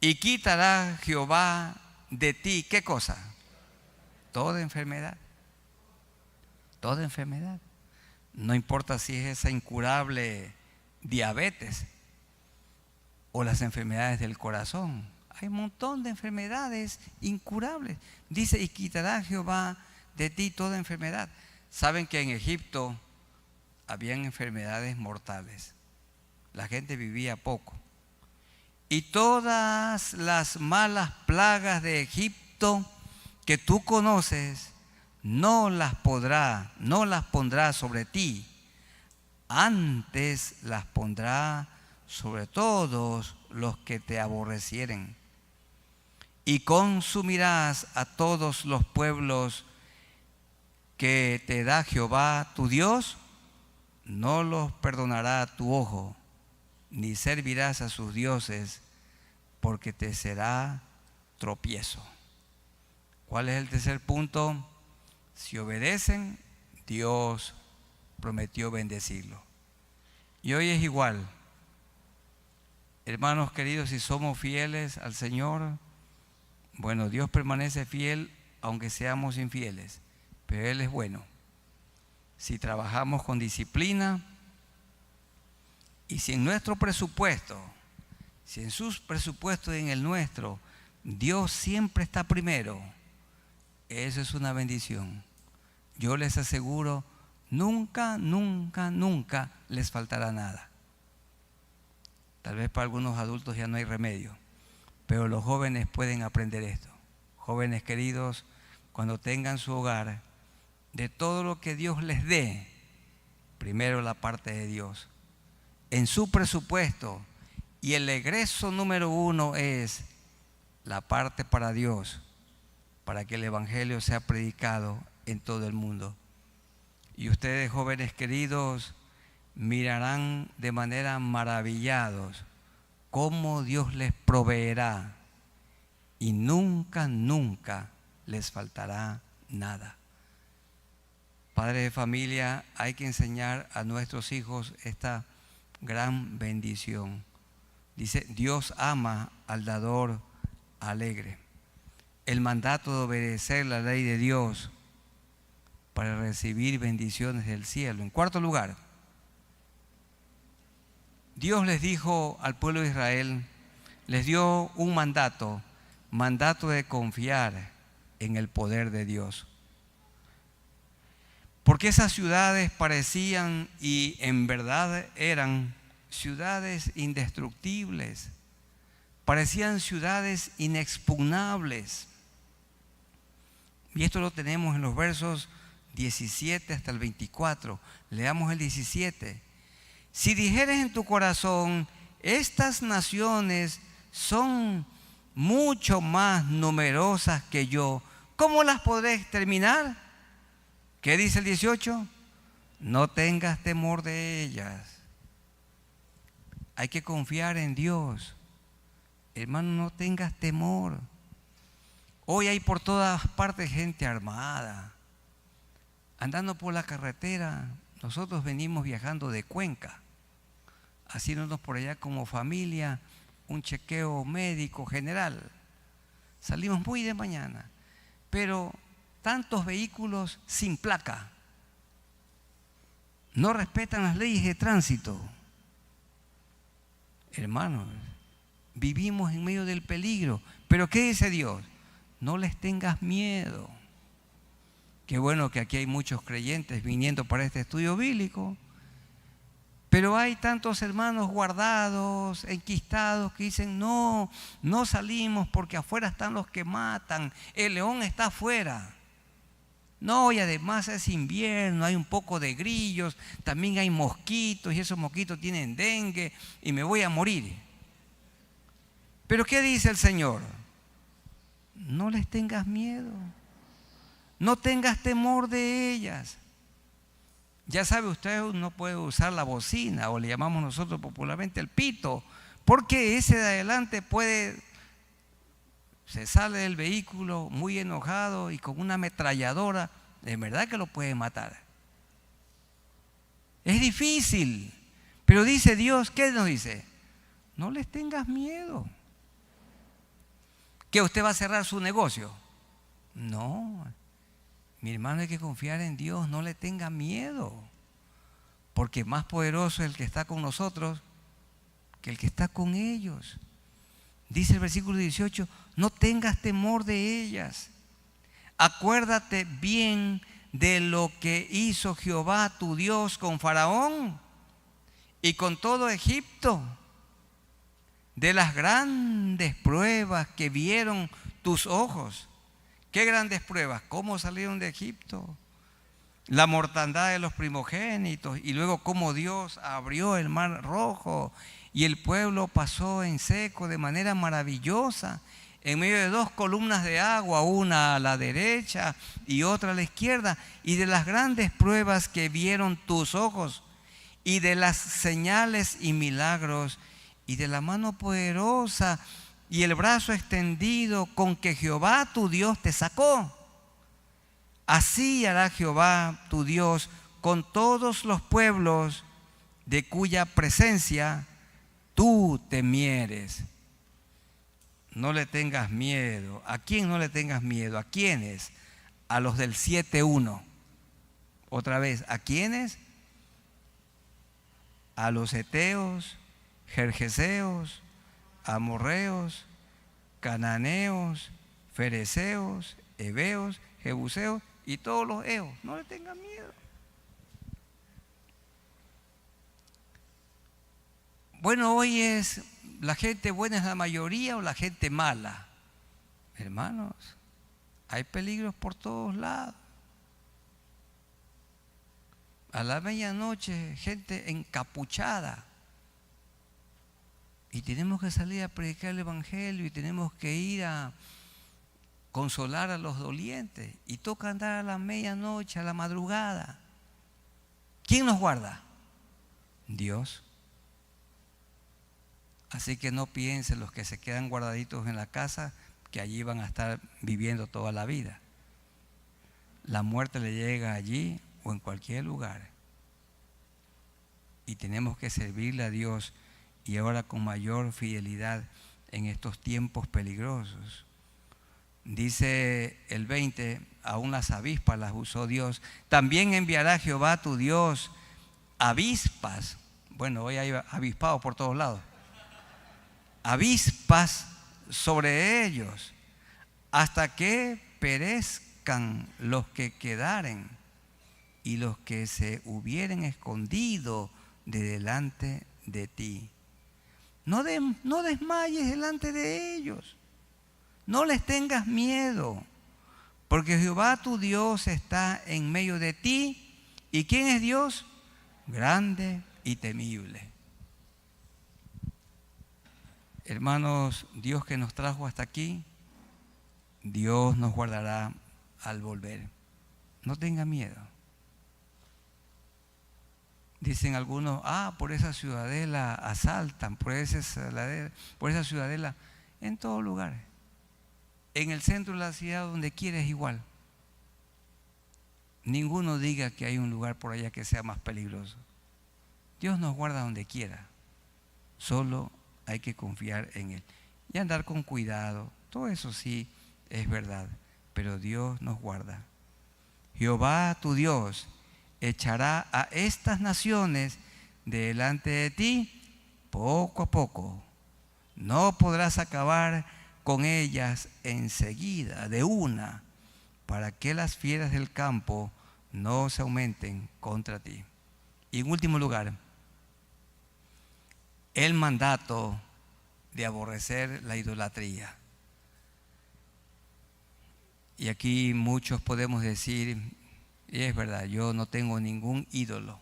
y quitará Jehová de ti, ¿qué cosa? Toda enfermedad. Toda enfermedad. No importa si es esa incurable diabetes o las enfermedades del corazón. Hay un montón de enfermedades incurables. Dice, y quitará Jehová de ti toda enfermedad. Saben que en Egipto habían enfermedades mortales. La gente vivía poco. Y todas las malas plagas de Egipto que tú conoces, no las pondrá sobre ti, antes las pondrá sobre todos los que te aborrecieren. Y consumirás a todos los pueblos que te da Jehová tu Dios, no los perdonará tu ojo, ni servirás a sus dioses, porque te será tropiezo. ¿Cuál es el tercer punto? Si obedecen, Dios prometió bendecirlo. Y hoy es igual. Hermanos queridos, si somos fieles al Señor, bueno, Dios permanece fiel aunque seamos infieles, pero Él es bueno. si trabajamos con disciplina y si en nuestro presupuesto, si en sus presupuestos y en el nuestro, Dios siempre está primero, eso es una bendición. Yo les aseguro, nunca, nunca, nunca les faltará nada. Tal vez para algunos adultos ya no hay remedio, pero los jóvenes pueden aprender esto. Jóvenes queridos, cuando tengan su hogar, de todo lo que Dios les dé, primero la parte de Dios. En su presupuesto, y el egreso número 1 es la parte para Dios, para que el Evangelio sea predicado en todo el mundo. Y ustedes, jóvenes queridos, mirarán de manera maravillados cómo Dios les proveerá y nunca, nunca les faltará nada. Padre de familia, hay que enseñar a nuestros hijos esta gran bendición. Dice, Dios ama al dador alegre. El mandato de obedecer la ley de Dios para recibir bendiciones del cielo. En cuarto lugar, Dios les dijo al pueblo de Israel, les dio un mandato de confiar en el poder de Dios. Porque esas ciudades parecían y en verdad eran ciudades indestructibles, parecían ciudades inexpugnables. Y esto lo tenemos en los versos 17 hasta el 24. Leamos el 17. Si dijeres en tu corazón, estas naciones son mucho más numerosas que yo, ¿cómo las podré exterminar? ¿Qué dice el 18? No tengas temor de ellas. Hay que confiar en Dios. Hermano, no tengas temor. Hoy hay por todas partes gente armada, andando por la carretera. Nosotros venimos viajando de Cuenca, haciéndonos por allá como familia un chequeo médico general. Salimos muy de mañana, pero tantos vehículos sin placa, no respetan las leyes de tránsito. Hermanos, vivimos en medio del peligro, pero ¿qué dice Dios? No les tengas miedo. Qué bueno que aquí hay muchos creyentes viniendo para este estudio bíblico, pero hay tantos hermanos guardados, enquistados, que dicen, no salimos porque afuera están los que matan, el león está afuera. No, y además es invierno, hay un poco de grillos, también hay mosquitos y esos mosquitos tienen dengue y me voy a morir. Pero ¿qué dice el Señor? No les tengas miedo, no tengas temor de ellas. Ya sabe usted, no puede usar la bocina, o le llamamos nosotros popularmente el pito, porque ese de adelante se sale del vehículo muy enojado y con una ametralladora, de verdad que lo puede matar. Es difícil, pero dice Dios, ¿qué nos dice? No les tengas miedo. ¿Que usted va a cerrar su negocio? No, mi hermano, hay que confiar en Dios, no le tenga miedo, porque más poderoso es el que está con nosotros que el que está con ellos. Dice el versículo 18, no tengas temor de ellas. Acuérdate bien de lo que hizo Jehová tu Dios con Faraón y con todo Egipto, de las grandes pruebas que vieron tus ojos. ¿Qué grandes pruebas? ¿Cómo salieron de Egipto? La mortandad de los primogénitos y luego cómo Dios abrió el mar rojo y el pueblo pasó en seco de manera maravillosa en medio de dos columnas de agua, una a la derecha y otra a la izquierda, y de las grandes pruebas que vieron tus ojos y de las señales y milagros y de la mano poderosa y el brazo extendido con que Jehová tu Dios te sacó. Así hará Jehová tu Dios con todos los pueblos de cuya presencia tú temieres. No le tengas miedo. ¿A quién no le tengas miedo? ¿A quiénes? A los del 7:1. Otra vez, ¿a quiénes? A los heteos, gergeseos, amorreos, cananeos, fereceos, heveos, jebuseos y todos los eos. No le tengan miedo. Bueno, hoy es la gente buena es la mayoría o la gente mala. Hermanos, hay peligros por todos lados. A la medianoche, gente encapuchada. Y tenemos que salir a predicar el Evangelio y tenemos que ir a consolar a los dolientes. Y toca andar a la medianoche, a la madrugada. ¿Quién nos guarda? Dios. Así que no piensen los que se quedan guardaditos en la casa que allí van a estar viviendo toda la vida. La muerte le llega allí o en cualquier lugar. Y tenemos que servirle a Dios y ahora con mayor fidelidad en estos tiempos peligrosos. Dice el 20, aún las avispas las usó Dios. También enviará Jehová tu Dios avispas. Bueno, hoy hay avispados por todos lados. Avispas sobre ellos hasta que perezcan los que quedaren y los que se hubieren escondido de delante de ti. No desmayes delante de ellos, no les tengas miedo, porque Jehová tu Dios está en medio de ti. ¿Y quién es Dios? Grande y temible. Hermanos, Dios que nos trajo hasta aquí, Dios nos guardará al volver. No tenga miedo. Dicen algunos, por esa ciudadela asaltan, por esa ciudadela, en todos lugares. En el centro de la ciudad, donde quiera es igual. Ninguno diga que hay un lugar por allá que sea más peligroso. Dios nos guarda donde quiera. Solo hay que confiar en Él y andar con cuidado. Todo eso sí es verdad, pero Dios nos guarda. Jehová tu Dios echará a estas naciones delante de ti poco a poco. No podrás acabar con ellas enseguida, de una, para que las fieras del campo no se aumenten contra ti. Y en último lugar, el mandato de aborrecer la idolatría. Y aquí muchos podemos decir, y es verdad, yo no tengo ningún ídolo.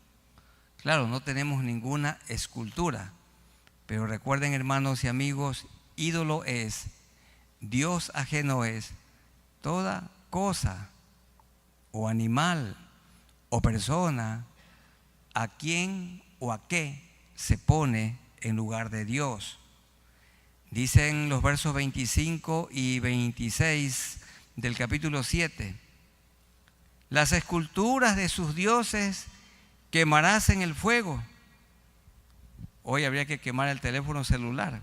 Claro, no tenemos ninguna escultura, pero recuerden, hermanos y amigos, ídolo es, Dios ajeno es, toda cosa o animal o persona a quien o a qué se pone en lugar de Dios. Dicen los versos 25 y 26 del capítulo 7. Las esculturas de sus dioses quemarás en el fuego. Hoy habría que quemar el teléfono celular,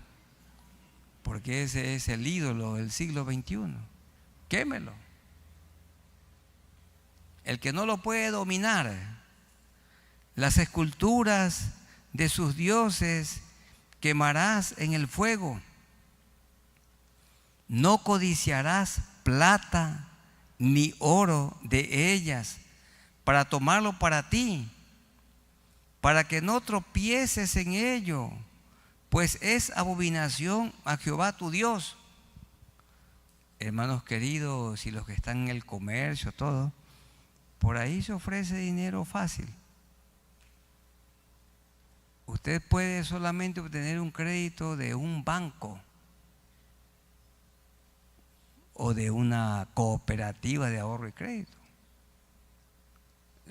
porque ese es el ídolo del siglo XXI. Quémelo. El que no lo puede dominar, las esculturas de sus dioses quemarás en el fuego. No codiciarás plata ni oro de ellas para tomarlo para ti, para que no tropieces en ello, pues es abominación a Jehová tu Dios. Hermanos queridos y los que están en el comercio, todo, por ahí se ofrece dinero fácil. Usted puede solamente obtener un crédito de un banco o de una cooperativa de ahorro y crédito.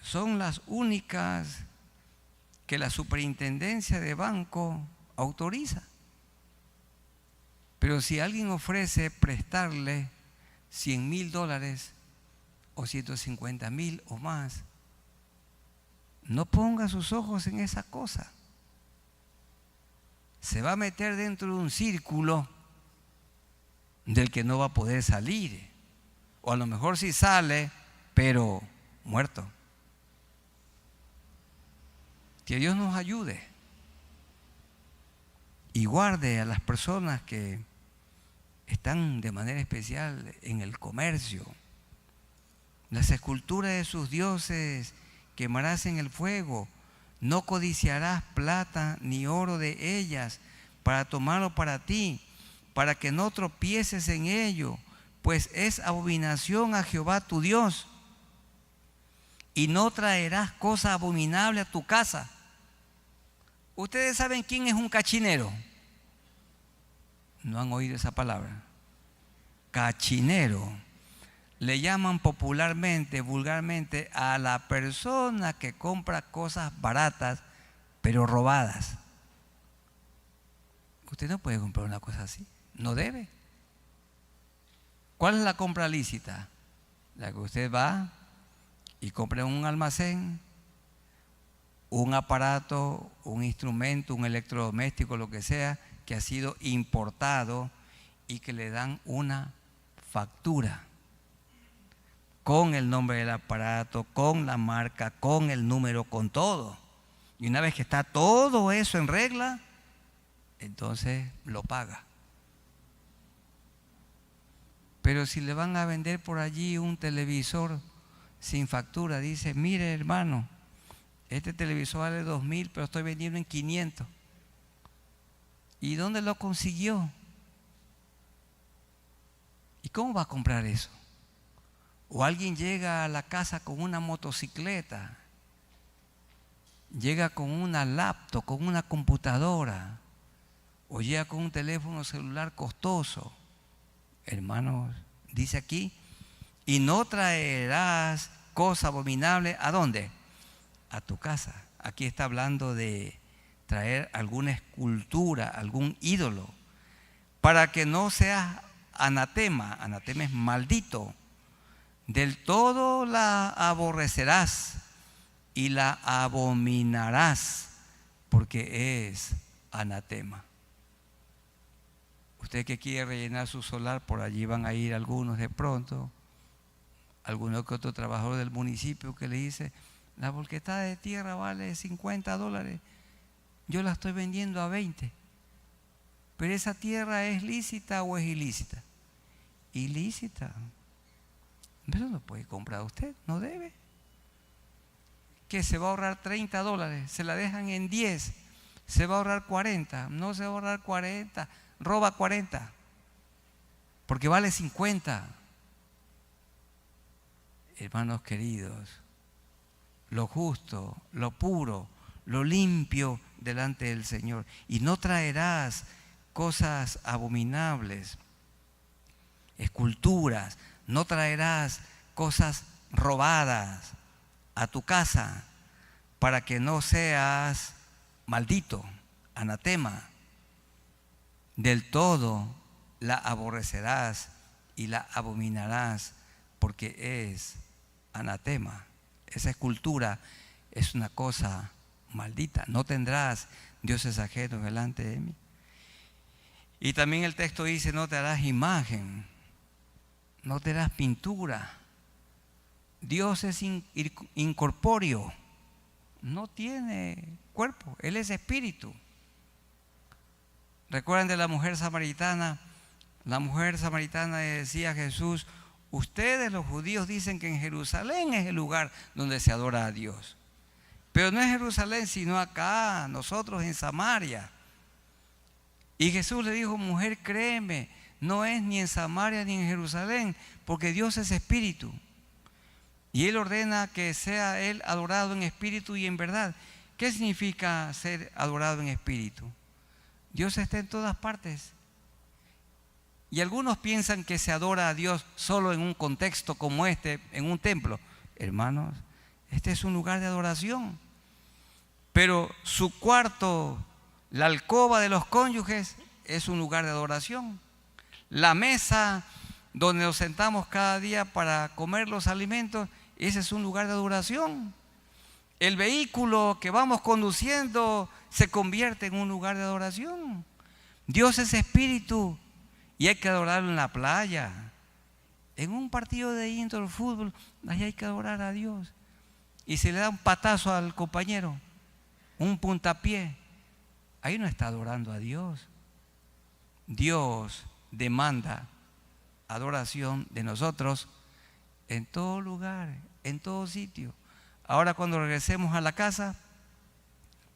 Son las únicas que la superintendencia de banco autoriza. Pero si alguien ofrece prestarle $100,000 o 150,000 o más, no ponga sus ojos en esa cosa. Se va a meter dentro de un círculo del que no va a poder salir. O a lo mejor sí sale, pero muerto. Que Dios nos ayude y guarde a las personas que están de manera especial en el comercio. Las esculturas de sus dioses quemarás en el fuego. No codiciarás plata ni oro de ellas para tomarlo para ti, para que no tropieces en ello, pues es abominación a Jehová tu Dios. Y no traerás cosa abominable a tu casa. ¿Ustedes saben quién es un cachinero? ¿No han oído esa palabra? Cachinero. Le llaman popularmente, vulgarmente, a la persona que compra cosas baratas, pero robadas. Usted no puede comprar una cosa así, no debe. ¿Cuál es la compra lícita? La que usted va y compra en un almacén un aparato, un instrumento, un electrodoméstico, lo que sea, que ha sido importado y que le dan una factura con el nombre del aparato, con la marca, con el número, con todo. Y una vez que está todo eso en regla, entonces lo paga. Pero si le van a vender por allí un televisor sin factura, dice, mire hermano, este televisor vale 2,000, pero estoy vendiendo en 500. ¿Y dónde lo consiguió? ¿Y cómo va a comprar eso? O alguien llega a la casa con una motocicleta, llega con una laptop, con una computadora, o llega con un teléfono celular costoso. Hermanos, dice aquí, y no traerás cosa abominable, ¿a dónde? A tu casa. Aquí está hablando de traer alguna escultura, algún ídolo, para que no seas anatema. Anatema es maldito. Del todo la aborrecerás y la abominarás, porque es anatema. Usted que quiere rellenar su solar, por allí van a ir algunos de pronto, alguno que otro trabajador del municipio que le dice, la volquetada de tierra vale $50, yo la estoy vendiendo a 20. Pero esa tierra ¿es lícita o es ilícita? Ilícita. Eso no puede comprar usted, no debe. Que se va a ahorrar $30, se la dejan en 10, se va a ahorrar 40, no se va a ahorrar 40, roba 40, porque vale 50. Hermanos queridos, lo justo, lo puro, lo limpio delante del Señor. Y no traerás cosas abominables, esculturas, no traerás cosas robadas a tu casa, para que no seas maldito, anatema. Del todo la aborrecerás y la abominarás, porque es anatema. Esa escultura es una cosa maldita. No tendrás dioses ajenos delante de mí. Y también el texto dice, no te harás imagen, no te harás pintura. Dios es incorpóreo, no tiene cuerpo, Él es espíritu. ¿Recuerdan de la mujer samaritana? La mujer samaritana decía a Jesús, ustedes los judíos dicen que en Jerusalén es el lugar donde se adora a Dios. Pero no es Jerusalén, sino acá, nosotros en Samaria. Y Jesús le dijo, mujer, créeme, no es ni en Samaria ni en Jerusalén, porque Dios es espíritu. Y Él ordena que sea Él adorado en espíritu y en verdad. ¿Qué significa ser adorado en espíritu? Dios está en todas partes. Y algunos piensan que se adora a Dios solo en un contexto como este, en un templo. Hermanos, este es un lugar de adoración. Pero su cuarto, la alcoba de los cónyuges, es un lugar de adoración. La mesa donde nos sentamos cada día para comer los alimentos, ese es un lugar de adoración. El vehículo que vamos conduciendo se convierte en un lugar de adoración. Dios es espíritu y hay que adorarlo en la playa. En un partido de indoor fútbol, ahí hay que adorar a Dios. Y se le da un patazo al compañero, un puntapié, ahí no está adorando a Dios. Dios demanda adoración de nosotros en todo lugar, en todo sitio. Ahora cuando regresemos a la casa,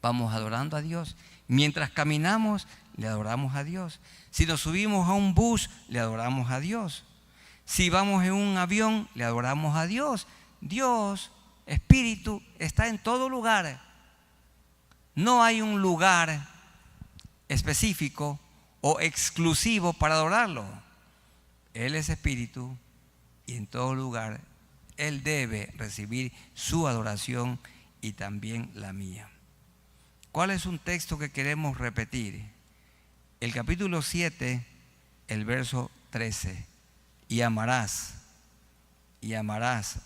vamos adorando a Dios. Mientras caminamos, le adoramos a Dios. Si nos subimos a un bus, le adoramos a Dios. Si vamos en un avión, le adoramos a Dios. Dios, Espíritu, está en todo lugar. No hay un lugar específico o exclusivo para adorarlo. Él es Espíritu y en todo lugar Él debe recibir su adoración y también la mía. ¿Cuál es un texto que queremos repetir? El capítulo 7, el verso 13. Y amarás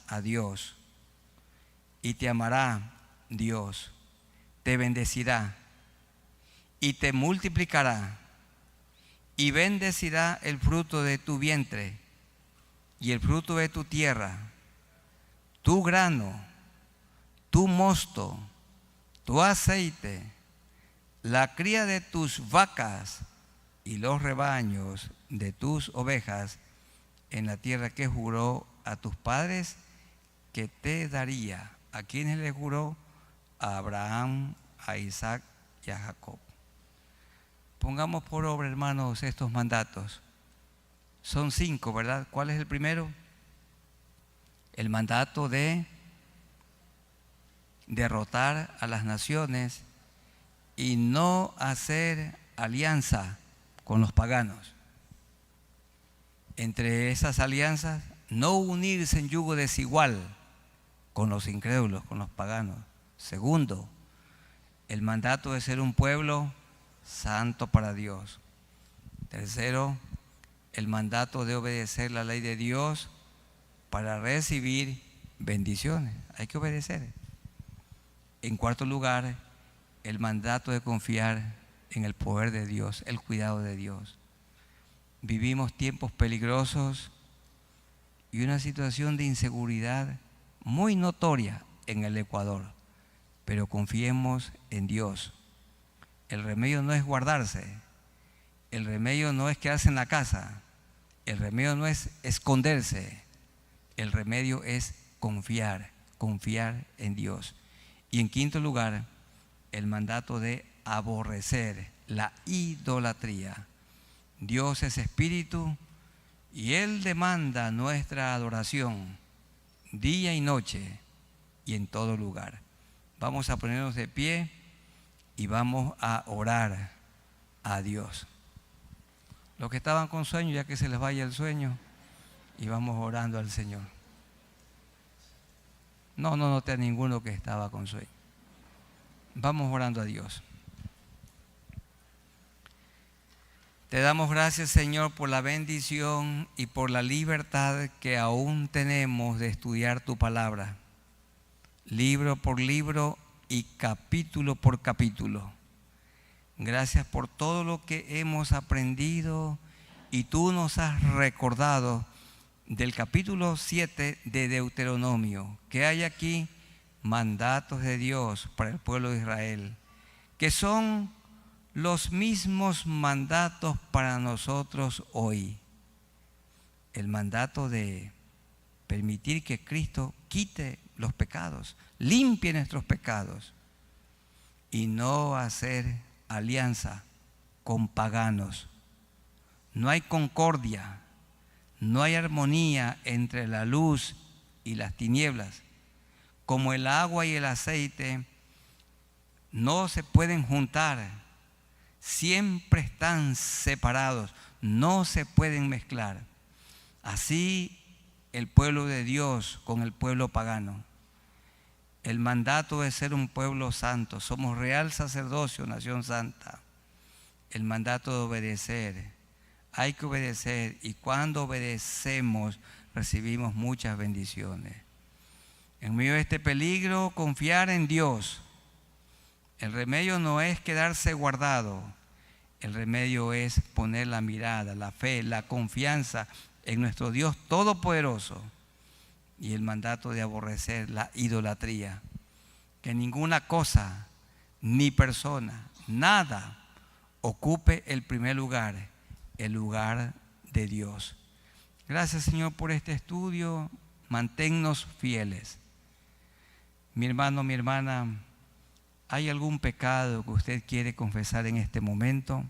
a Dios, y te amará Dios, te bendecirá y te multiplicará, y bendecirá el fruto de tu vientre y el fruto de tu tierra, tu grano, tu mosto, tu aceite, la cría de tus vacas y los rebaños de tus ovejas, en la tierra que juró a tus padres que te daría. ¿A quiénes le juró? A Abraham, a Isaac y a Jacob. Pongamos por obra, hermanos, estos mandatos. Son 5, ¿verdad? ¿Cuál es el primero? El mandato de derrotar a las naciones y no hacer alianza con los paganos. Entre esas alianzas, no unirse en yugo desigual con los incrédulos, con los paganos. Segundo, el mandato de ser un pueblo santo para Dios. Tercero, el mandato de obedecer la ley de Dios para recibir bendiciones. Hay que obedecer. En cuarto lugar, el mandato de confiar en el poder de Dios, el cuidado de Dios. Vivimos tiempos peligrosos y una situación de inseguridad muy notoria en el Ecuador, pero confiemos en Dios. El remedio no es guardarse, el remedio no es quedarse en la casa, el remedio no es esconderse, el remedio es confiar en Dios. Y en quinto lugar, el mandato de aborrecer la idolatría. Dios es espíritu y Él demanda nuestra adoración día y noche y en todo lugar. Vamos a ponernos de pie y vamos a orar a Dios. Los que estaban con sueño, ya que se les vaya el sueño, y vamos orando al Señor. No noté a ninguno que estaba con sueño. Vamos orando a Dios. Te damos gracias, Señor, por la bendición y por la libertad que aún tenemos de estudiar tu palabra, libro por libro y capítulo por capítulo. Gracias por todo lo que hemos aprendido y tú nos has recordado del capítulo 7 de Deuteronomio, que hay aquí mandatos de Dios para el pueblo de Israel, que son los mismos mandatos para nosotros hoy. El mandato de permitir que Cristo quite los pecados, limpie nuestros pecados y no hacer alianza con paganos. No hay concordia, no hay armonía entre la luz y las tinieblas. Como el agua y el aceite no se pueden juntar, siempre están separados, no se pueden mezclar. Así el pueblo de Dios con el pueblo pagano. El mandato de ser un pueblo santo, somos real sacerdocio, nación santa. El mandato de obedecer, hay que obedecer y cuando obedecemos recibimos muchas bendiciones. En medio de este peligro, confiar en Dios. El remedio no es quedarse guardado, el remedio es poner la mirada, la fe, la confianza en nuestro Dios Todopoderoso. Y el mandato de aborrecer la idolatría, que ninguna cosa ni persona, nada ocupe el primer lugar, el lugar de Dios. Gracias, Señor, por este estudio. Manténnos fieles. Mi hermano, mi hermana, ¿hay algún pecado que usted quiere confesar en este momento?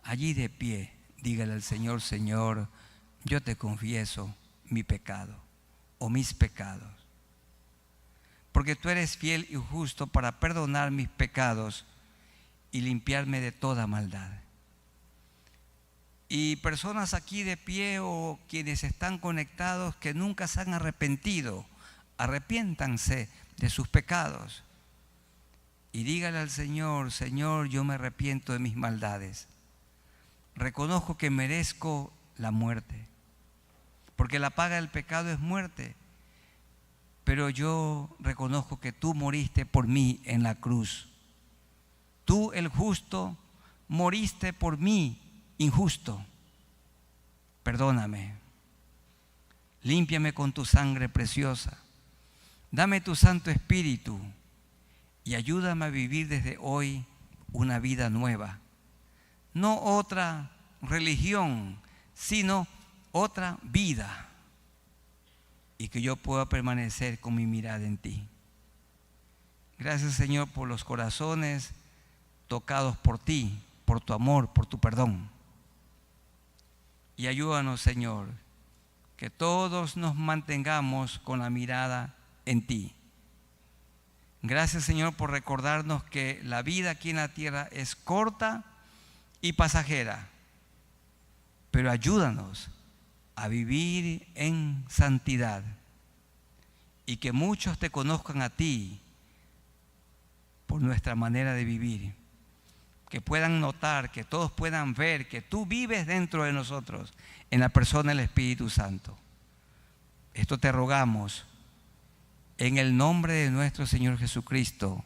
Allí de pie, dígale al Señor: Señor, yo te confieso mi pecado o mis pecados. Porque tú eres fiel y justo para perdonar mis pecados y limpiarme de toda maldad. Y personas aquí de pie o quienes están conectados que nunca se han arrepentido, arrepiéntanse de sus pecados y dígale al Señor: Señor, yo me arrepiento de mis maldades. Reconozco que merezco la muerte, porque la paga del pecado es muerte. Pero yo reconozco que tú moriste por mí en la cruz. Tú, el justo, moriste por mí, injusto. Perdóname. Límpiame con tu sangre preciosa. Dame tu Santo Espíritu y ayúdame a vivir desde hoy una vida nueva. No otra religión, sino otra vida. Y que yo pueda permanecer con mi mirada en ti. Gracias, Señor, por los corazones tocados por ti, por tu amor, por tu perdón. Y ayúdanos, Señor, que todos nos mantengamos con la mirada en ti. Gracias, Señor, por recordarnos que la vida aquí en la tierra es corta y pasajera, pero ayúdanos a vivir en santidad y que muchos te conozcan a ti por nuestra manera de vivir, que puedan notar, que todos puedan ver que tú vives dentro de nosotros en la persona del Espíritu Santo. Esto te rogamos en el nombre de nuestro Señor Jesucristo.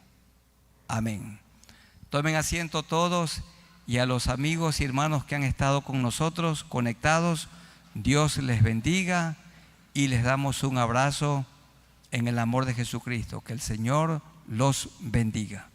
Amén. Tomen asiento todos, y a los amigos y hermanos que han estado con nosotros conectados, Dios les bendiga y les damos un abrazo en el amor de Jesucristo. Que el Señor los bendiga.